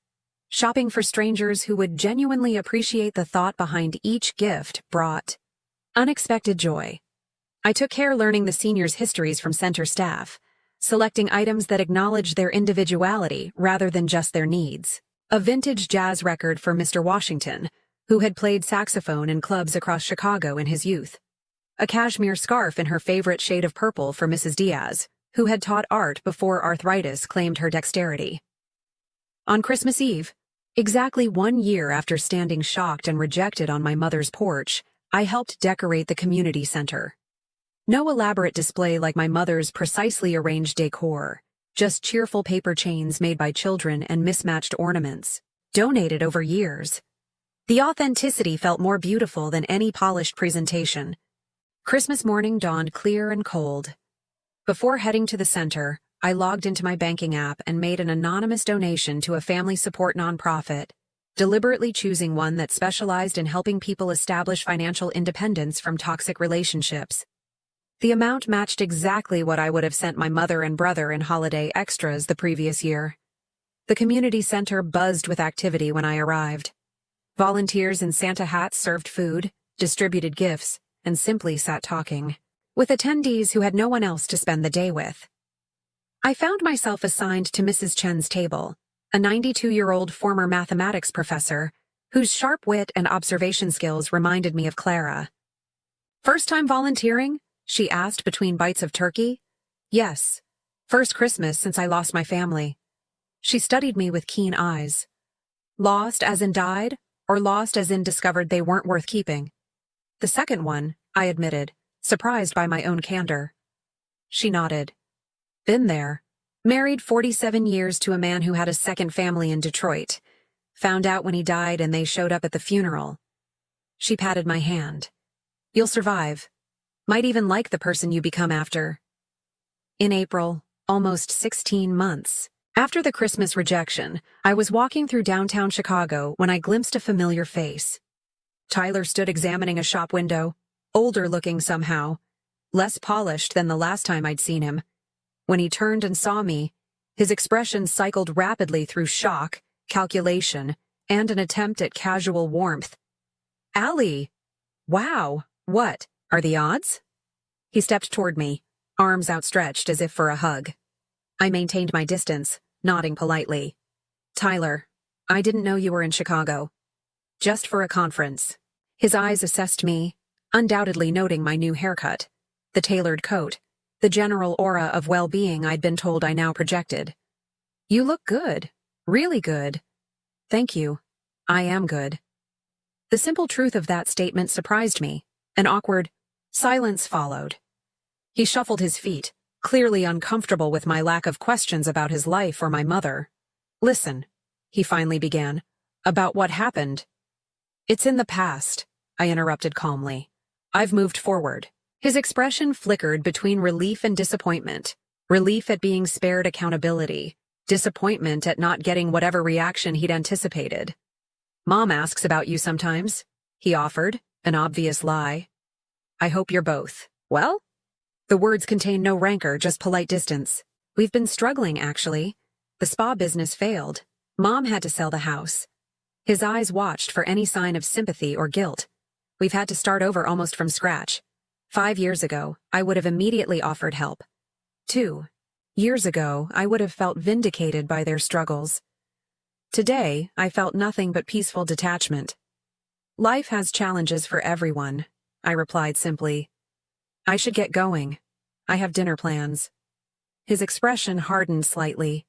Shopping for strangers who would genuinely appreciate the thought behind each gift brought unexpected joy. I took care learning the seniors' histories from center staff, selecting items that acknowledged their individuality rather than just their needs. A vintage jazz record for Mr. Washington, who had played saxophone in clubs across Chicago in his youth. A cashmere scarf in her favorite shade of purple for Mrs. Diaz, who had taught art before arthritis claimed her dexterity. On Christmas Eve, exactly 1 year after standing shocked and rejected on my mother's porch, I helped decorate the community center. No elaborate display like my mother's precisely arranged decor, just cheerful paper chains made by children and mismatched ornaments, donated over years. The authenticity felt more beautiful than any polished presentation. Christmas morning dawned clear and cold. Before heading to the center, I logged into my banking app and made an anonymous donation to a family support nonprofit, deliberately choosing one that specialized in helping people establish financial independence from toxic relationships. The amount matched exactly what I would have sent my mother and brother in holiday extras the previous year. The community center buzzed with activity when I arrived. Volunteers in Santa hats served food, distributed gifts, and simply sat talking, with attendees who had no one else to spend the day with. I found myself assigned to Mrs. Chen's table, a 92-year-old former mathematics professor, whose sharp wit and observation skills reminded me of Clara. "First time volunteering?" she asked between bites of turkey. "Yes. First Christmas since I lost my family." She studied me with keen eyes. "Lost as in died, or lost as in discovered they weren't worth keeping?" "The second one," I admitted, surprised by my own candor. She nodded. "Been there. Married 47 years to a man who had a second family in Detroit. Found out when he died and they showed up at the funeral." She patted my hand. "You'll survive. Might even like the person you become after." In April, almost 16 months after the Christmas rejection, I was walking through downtown Chicago when I glimpsed a familiar face. Tyler stood examining a shop window, older looking somehow. less polished than the last time I'd seen him. When he turned and saw me, his expression cycled rapidly through shock, calculation, and an attempt at casual warmth. "Allie! Wow! What, are the odds?" He stepped toward me, arms outstretched as if for a hug. I maintained my distance, nodding politely. "Tyler, I didn't know you were in Chicago. Just for a conference." His eyes assessed me, undoubtedly noting my new haircut, the tailored coat, the general aura of well-being I'd been told I now projected. "You look good. Really good." "Thank you. I am good." The simple truth of that statement surprised me. An awkward silence followed. He shuffled his feet, clearly uncomfortable with my lack of questions about his life or my mother. "Listen," he finally began, "about what happened." "It's in the past," I interrupted calmly. "I've moved forward." His expression flickered between relief and disappointment. Relief at being spared accountability. Disappointment at not getting whatever reaction he'd anticipated. "Mom asks about you sometimes," he offered, an obvious lie. "I hope you're both well?" The words contained no rancor, just polite distance. "We've been struggling, actually. The spa business failed. Mom had to sell the house." His eyes watched for any sign of sympathy or guilt. "We've had to start over almost from scratch. 5 years ago, I would have immediately offered help. 2 years ago, I would have felt vindicated by their struggles. Today, I felt nothing but peaceful detachment." "Life has challenges for everyone," I replied simply. "I should get going. I have dinner plans." His expression hardened slightly.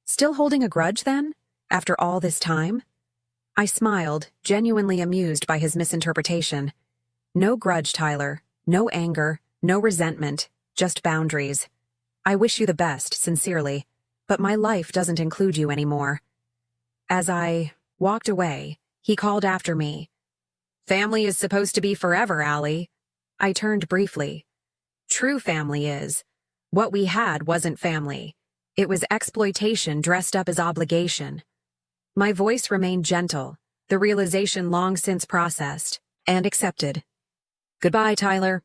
"Still holding a grudge, then? After all this time?" I smiled, genuinely amused by his misinterpretation. "No grudge, Tyler. No anger, no resentment, just boundaries. I wish you the best, sincerely, but my life doesn't include you anymore." As I walked away, he called after me. "Family is supposed to be forever, Allie." I turned briefly. "True family is. What we had wasn't family. It was exploitation dressed up as obligation." My voice remained gentle, the realization long since processed and accepted. "Goodbye, Tyler."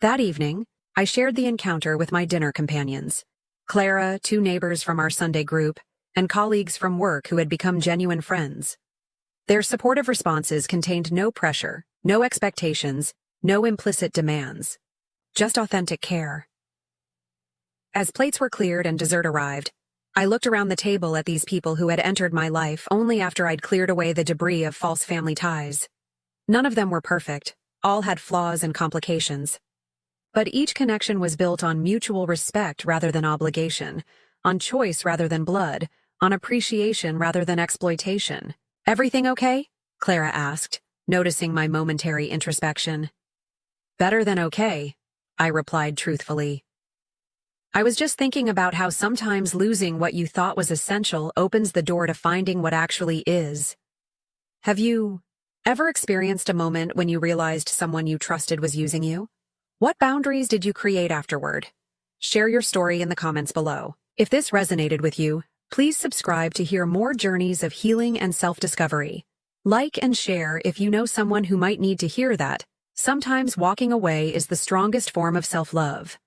That evening, I shared the encounter with my dinner companions. Clara, 2 neighbors from our Sunday group, and colleagues from work who had become genuine friends. Their supportive responses contained no pressure, no expectations, no implicit demands. Just authentic care. As plates were cleared and dessert arrived, I looked around the table at these people who had entered my life only after I'd cleared away the debris of false family ties. None of them were perfect. All had flaws and complications. But each connection was built on mutual respect rather than obligation, on choice rather than blood, on appreciation rather than exploitation. "Everything okay?" Clara asked, noticing my momentary introspection. "Better than okay," I replied truthfully. "I was just thinking about how sometimes losing what you thought was essential opens the door to finding what actually is." Have you ever experienced a moment when you realized someone you trusted was using you? What boundaries did you create afterward? Share your story in the comments below. If this resonated with you, please subscribe to hear more journeys of healing and self-discovery. Like and share if you know someone who might need to hear that. Sometimes walking away is the strongest form of self-love.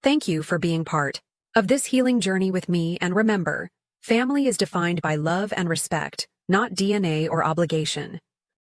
Thank you for being part of this healing journey with me, and remember, family is defined by love and respect, not DNA or obligation.